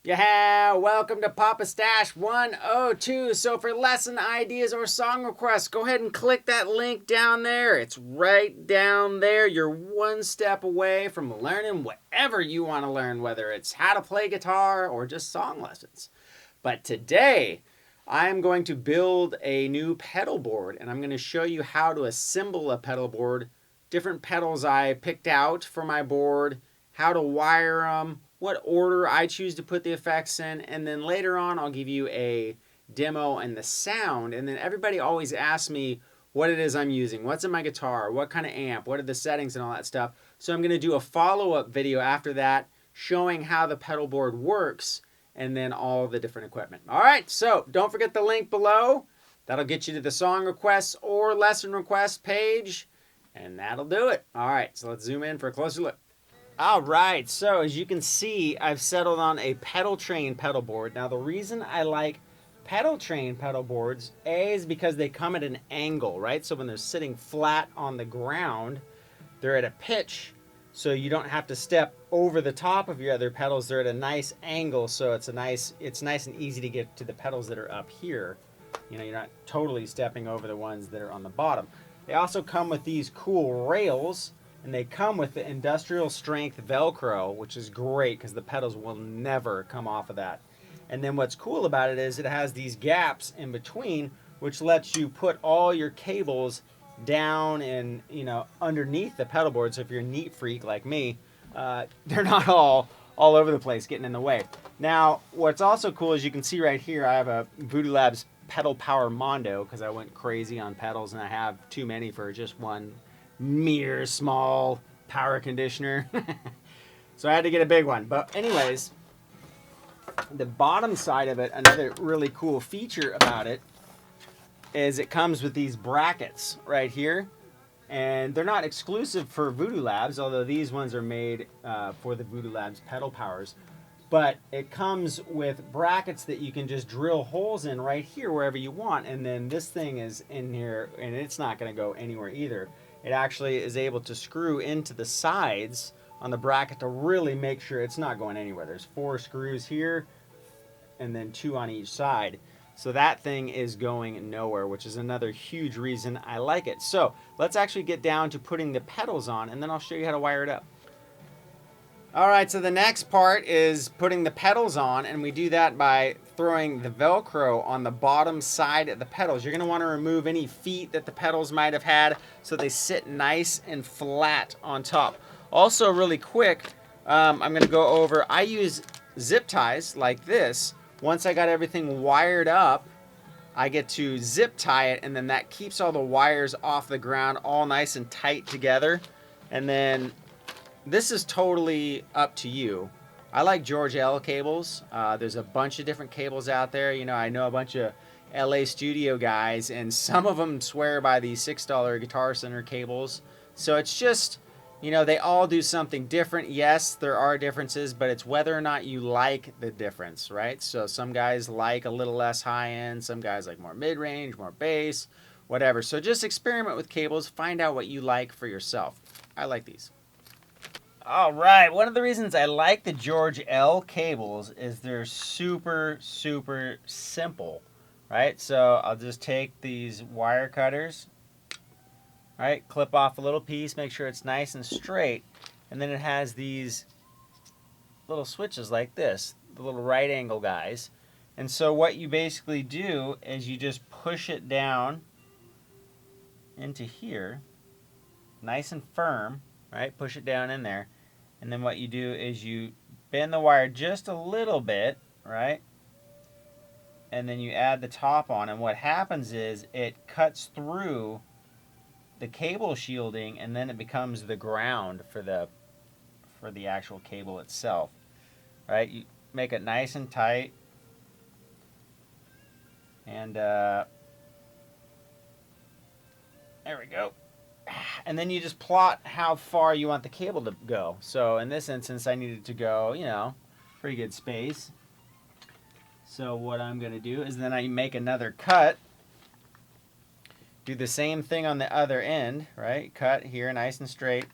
Yeah, welcome to Papastache 102. So for lesson ideas or song requests, go ahead and click that link down there. It's right down there. You're one step away from learning whatever you want to learn, whether it's how to play guitar or just song lessons. But today, I'm going to build a new pedal board and I'm going to show you how to assemble a pedal board, different pedals I picked out for my board, how to wire them, what order I choose to put the effects in, and then later on I'll give you a demo and the sound. And then everybody always asks me what it is I'm using, what's in my guitar, what kind of amp, what are the settings and all that stuff. So I'm going to do a follow-up video after that showing how the pedal board works and then all the different equipment. All right, so don't forget the link below. That'll get you to the song requests or lesson request page, and that'll do it. All right, so let's zoom in for a closer look. All right, so as you can see, I've settled on a Pedaltrain pedal board. Now, the reason I like Pedaltrain pedal boards, A, is because they come at an angle, right? So when they're sitting flat on the ground, they're at a pitch, so you don't have to step over the top of your other pedals. They're at a nice angle, so it's nice and easy to get to the pedals that are up here. You know, you're not totally stepping over the ones that are on the bottom. They also come with these cool rails, and they come with the industrial strength Velcro, which is great because the pedals will never come off of that. And then what's cool about it is it has these gaps in between, which lets you put all your cables down and, you know, underneath the pedal board. So if you're a neat freak like me, they're not all over the place getting in the way. Now, what's also cool is you can see right here, I have a Voodoo Labs Pedal Power Mondo because I went crazy on pedals and I have too many for just one mere small power conditioner. So I had to get a big one. But anyways, the bottom side of it, another really cool feature about it is it comes with these brackets right here. And they're not exclusive for Voodoo Labs, although these ones are made for the Voodoo Labs pedal powers. But it comes with brackets that you can just drill holes in right here wherever you want. And then this thing is in here, and it's not going to go anywhere either. It actually is able to screw into the sides on the bracket to really make sure it's not going anywhere. There's 4 screws here and then 2 on each side. So that thing is going nowhere, which is another huge reason I like it. So let's actually get down to putting the pedals on, and then I'll show you how to wire it up. All right, so the next part is putting the pedals on, and we do that by throwing the Velcro on the bottom side of the pedals. You're going to want to remove any feet that the pedals might have had so they sit nice and flat on top. Also, really quick, I'm going to go over, I use zip ties like this. Once I got everything wired up, I get to zip tie it, and then that keeps all the wires off the ground all nice and tight together. And then this is totally up to you. I like George L cables. There's a bunch of different cables out there. You know, I know a bunch of LA studio guys, and some of them swear by these $6 Guitar Center cables. So it's just, you know, they all do something different. Yes, there are differences, but it's whether or not you like the difference, right? So some guys like a little less high end, some guys like more mid-range, more bass, whatever. So just experiment with cables, find out what you like for yourself. I like these. All right, one of the reasons I like the George L cables is they're super simple, right? So I'll just take these wire cutters, right, clip off a little piece, make sure it's nice and straight, and then it has these little switches like this, the little right angle guys. And so what you basically do is you just push it down into here, nice and firm, right? Push it down in there. And then what you do is you bend the wire just a little bit, right? And then you add the top on, and what happens is it cuts through the cable shielding, and then it becomes the ground for the actual cable itself, right? You make it nice and tight, and there we go. And then you just plot how far you want the cable to go. So in this instance, I needed to go, you know, pretty good space. So what I'm going to do is then I make another cut. Do the same thing on the other end, right? Cut here, nice and straight.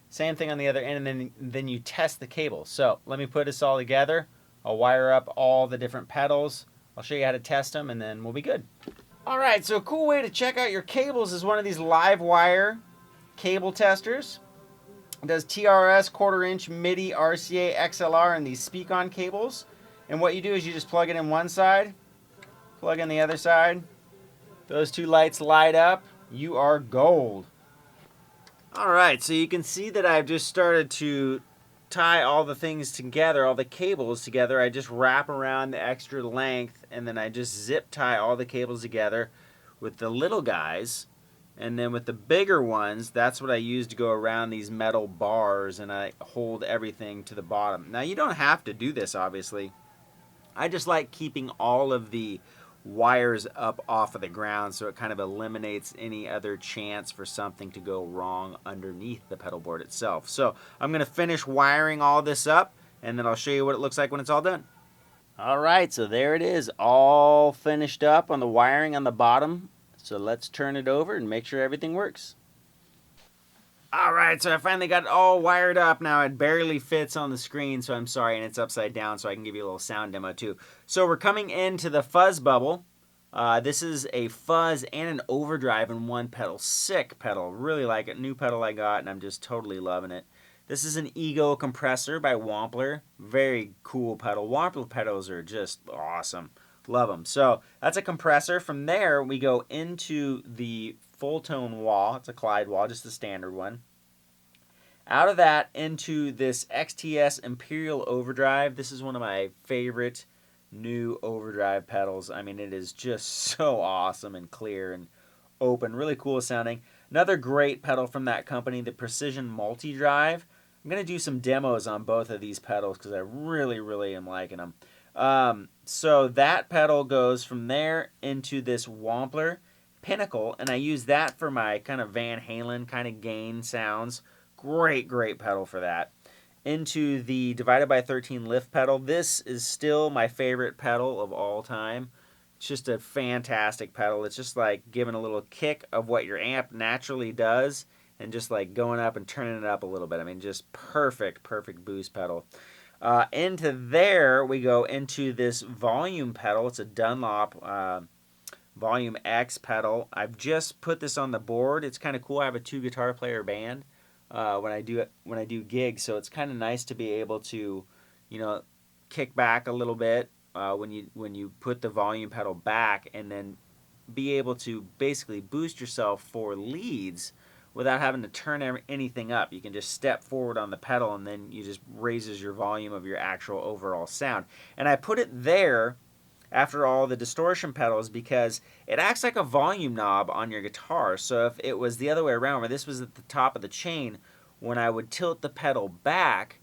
Same thing on the other end, and then you test the cable. So let me put this all together. I'll wire up all the different pedals. I'll show you how to test them, and then we'll be good. All right, so a cool way to check out your cables is one of these live wire cable testers. It does TRS, quarter-inch, MIDI, RCA, XLR, and these speak-on cables. And what you do is you just plug it in one side, plug in the other side. Those two lights light up. You are gold. All right, so you can see that I've just started to tie all the things together, all the cables together. I just wrap around the extra length, and then I just zip tie all the cables together with the little guys. And then with the bigger ones, that's what I use to go around these metal bars, and I hold everything to the bottom. Now, you don't have to do this, obviously. I just like keeping all of the wires up off of the ground, so it kind of eliminates any other chance for something to go wrong underneath the pedal board itself. So I'm going to finish wiring all this up, and then I'll show you what it looks like when it's all done. All right, so there it is, all finished up on the wiring on the bottom. So let's turn it over and make sure everything works. All right, so I finally got it all wired up. Now it barely fits on the screen, so I'm sorry, and it's upside down, so I can give you a little sound demo too. So we're coming into the fuzz bubble. This is a fuzz and an overdrive in one pedal. Sick pedal, really like it. New pedal I got, and I'm just totally loving it. This is an Ego compressor by Wampler. Very cool pedal. Wampler pedals are just awesome. Love them. So that's a compressor. From there, we go into the full tone wall. It's a Clyde wall, just the standard one. Out of that into this XTS Imperial Overdrive. This is one of my favorite new overdrive pedals. I mean, it is just so awesome and clear and open. Really cool sounding. Another great pedal from that company, the Precision Multi-Drive. I'm going to do some demos on both of these pedals because I really, really am liking them. So that pedal goes from there into this Wampler Pinnacle, and I use that for my kind of Van Halen kind of gain sounds. Great pedal for that. Into the Divided by 13 lift pedal. This is still my favorite pedal of all time. It's just a fantastic pedal. It's just like giving a little kick of what your amp naturally does and just like going up and turning it up a little bit. I mean, just perfect boost pedal. Into there, we go into this volume pedal. It's a Dunlop Volume X pedal. I've just put this on the board. It's kind of cool. I have a 2-guitar player band when I do gigs, so it's kind of nice to be able to, you know, kick back a little bit when you put the volume pedal back, and then be able to basically boost yourself for leads without having to turn anything up. You can just step forward on the pedal, and then you just raises your volume of your actual overall sound. And I put it there after all the distortion pedals because it acts like a volume knob on your guitar. So if it was the other way around, where this was at the top of the chain, when I would tilt the pedal back,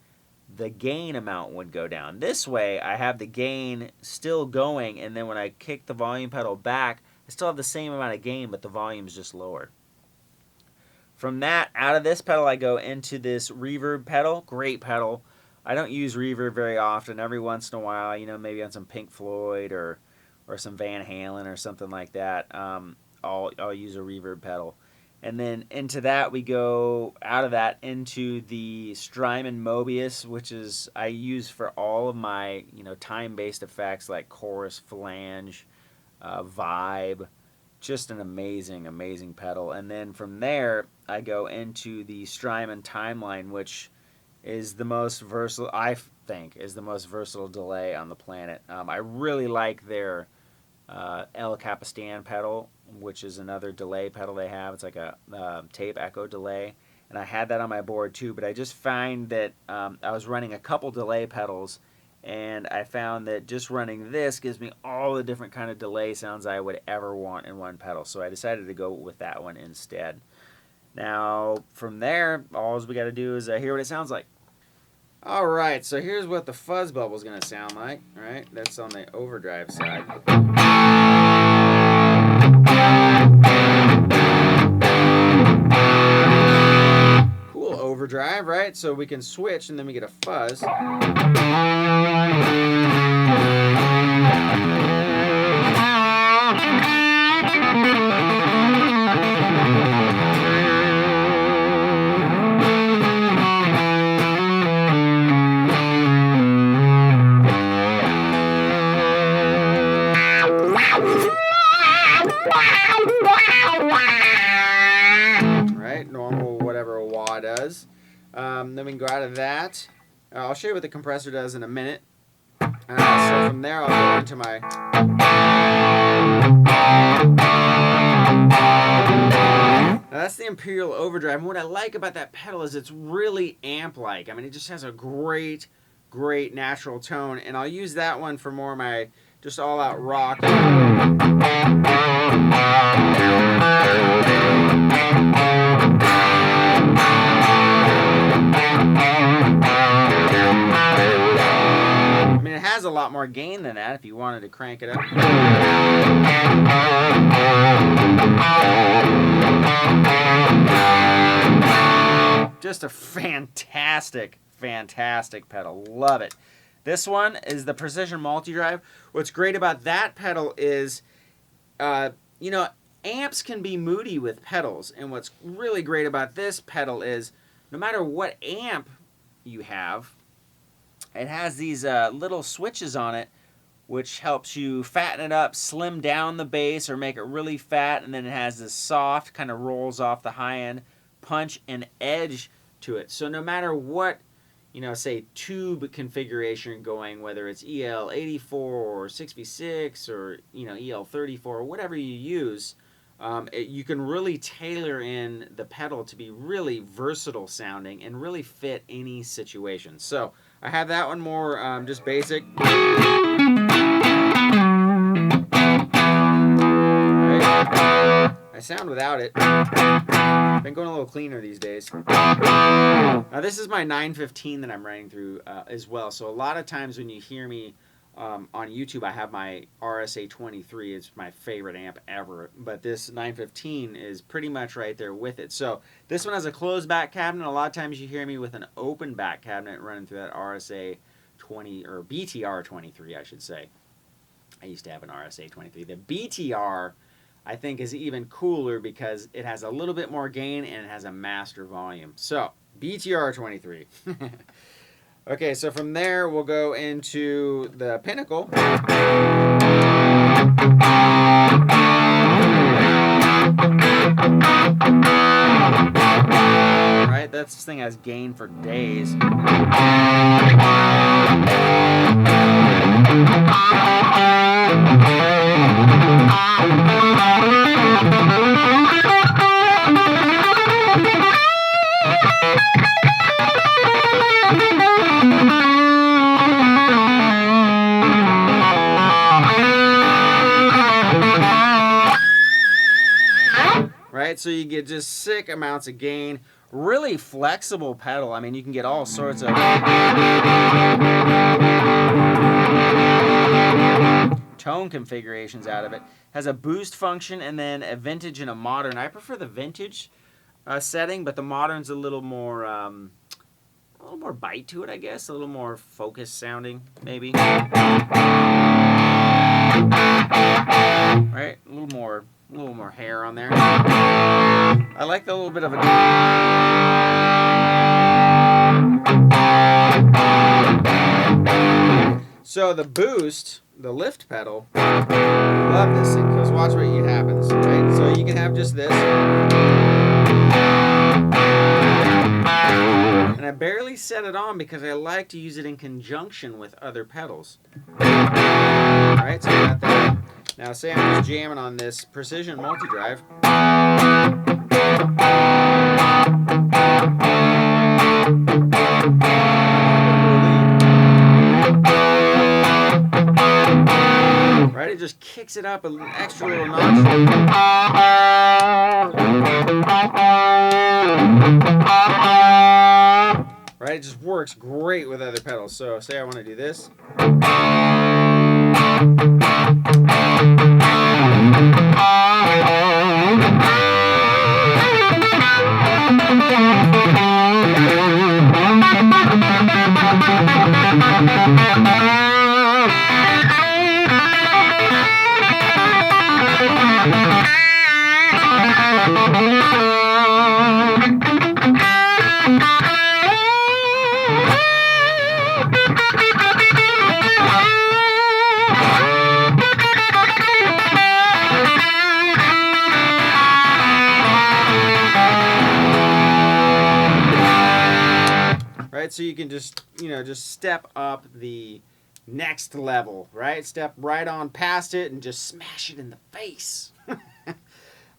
the gain amount would go down. This way, I have the gain still going, and then when I kick the volume pedal back, I still have the same amount of gain, but the volume's just lower. From that, out of this pedal, I go into this reverb pedal. Great pedal. I don't use reverb very often. Every once in a while, you know, maybe on some Pink Floyd or some Van Halen or something like that, I'll use a reverb pedal. And then into that, we go out of that into the Strymon Mobius, which is I use for all of my, you know, time-based effects like chorus, flange, vibe. Just an amazing pedal. And then from there, I go into the Strymon Timeline, which is the most versatile, I think, is the most versatile delay on the planet. I really like their El Capistan pedal, which is another delay pedal they have. It's like a tape echo delay. And I had that on my board too, but I just find that I was running a couple delay pedals, and I found that just running this gives me all the different kind of delay sounds I would ever want in one pedal. So I decided to go with that one instead. Now, from there, all we got to do is hear what it sounds like. All right, so here's what the fuzz bubble is going to sound like. All right, that's on the overdrive side. Cool overdrive, right? So we can switch, and then we get a fuzz. Then we can go out of that. I'll show you what the compressor does in a minute. So from there, I'll go into my... Now that's the Imperial Overdrive. And what I like about that pedal is it's really amp-like. I mean, it just has a great natural tone. And I'll use that one for more of my just all-out rock. I mean, it has a lot more gain than that if you wanted to crank it up. Just a fantastic pedal. Love it. This one is the Precision Multi-Drive. What's great about that pedal is, you know, amps can be moody with pedals. And what's really great about this pedal is no matter what amp you have, it has these little switches on it which helps you fatten it up, slim down the bass, or make it really fat. And then it has this soft, kind of rolls off the high end, punch and edge to it. So no matter what, you know, say tube configuration going, whether it's EL84 or 6v6 or, you know, EL34 or whatever you use, you can really tailor in the pedal to be really versatile sounding and really fit any situation. So I have that one more just basic. I sound without it. I've been going a little cleaner these days. Now this is my 915 that I'm running through as well. So a lot of times when you hear me on YouTube, I have my RSA 23. It's my favorite amp ever. But this 915 is pretty much right there with it. So this one has a closed back cabinet. A lot of times you hear me with an open back cabinet running through that RSA 20 or BTR 23, I should say. I used to have an RSA 23. The BTR, I think, is even cooler because it has a little bit more gain and it has a master volume. So BTR 23. Okay, so from there we'll go into the Pinnacle. Right, this thing has gain for days. Right, so you get just sick amounts of gain. Really flexible pedal. I mean, you can get all sorts of tone configurations out of it. Has a boost function and then a vintage and a modern. I prefer the vintage setting, but the modern's a little more bite to it, I guess. A little more focused sounding, maybe. Right, a little more hair on there. I like the little bit of a... So the boost, the lift pedal, love this thing because watch what happens, right? So you can have just this. And I barely set it on because I like to use it in conjunction with other pedals. Alright, so I got that. Now say I'm just jamming on this Precision Multi-Drive. Right, it just kicks it up an extra little notch. Right, it just works great with other pedals. So say I want to do this. right? So you can just, just step up the next level, right? Step right on past it and just smash it in the face.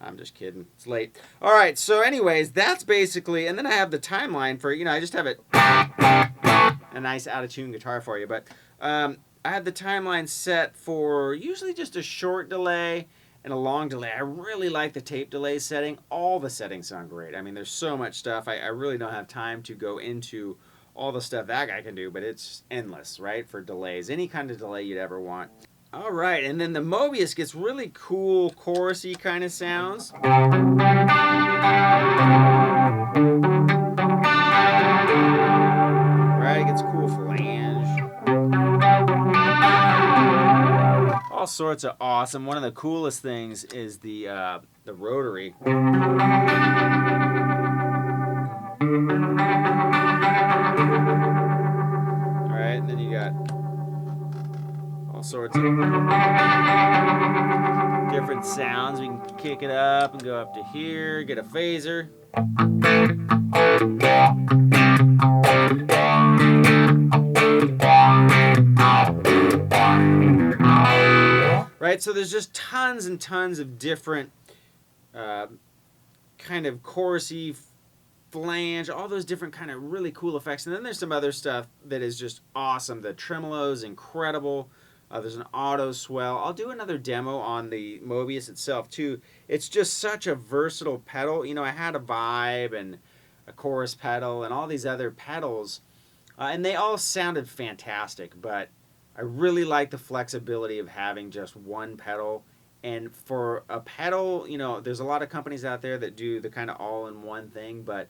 I'm just kidding. It's late. All right. So anyways, that's basically, and then I have the timeline for, I just have it, a nice out of tune guitar for you. But I have the timeline set for usually just a short delay and a long delay. I really like the tape delay setting. All the settings sound great. I mean, there's so much stuff. I really don't have time to go into all the stuff that guy can do, but it's endless, right? For delays, any kind of delay you'd ever want. All right, and then the Mobius gets really cool chorusy kind of sounds. Right, it gets cool flange. All sorts of awesome. One of the coolest things is the rotary. All right, and then you got all sorts of different sounds. We can kick it up and go up to here, get a phaser. Right, so there's just tons and tons of different kind of chorusy, flange, all those different kind of really cool effects. And then there's some other stuff that is just awesome. The tremolo is incredible. There's an auto swell. I'll do another demo on the Mobius itself too. It's just such a versatile pedal. I had a vibe and a chorus pedal and all these other pedals, and they all sounded fantastic, but I really like the flexibility of having just one pedal. And for a pedal, there's a lot of companies out there that do the kind of all-in-one thing, but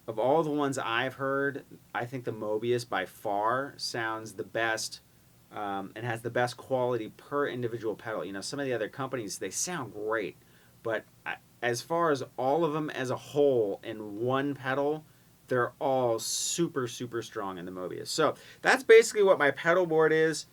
of all the ones I've heard, I think the Mobius by far sounds the best and has the best quality per individual pedal. Some of the other companies, they sound great, but as far as all of them as a whole in one pedal, they're all super, super strong in the Mobius. So that's basically what my pedal board is.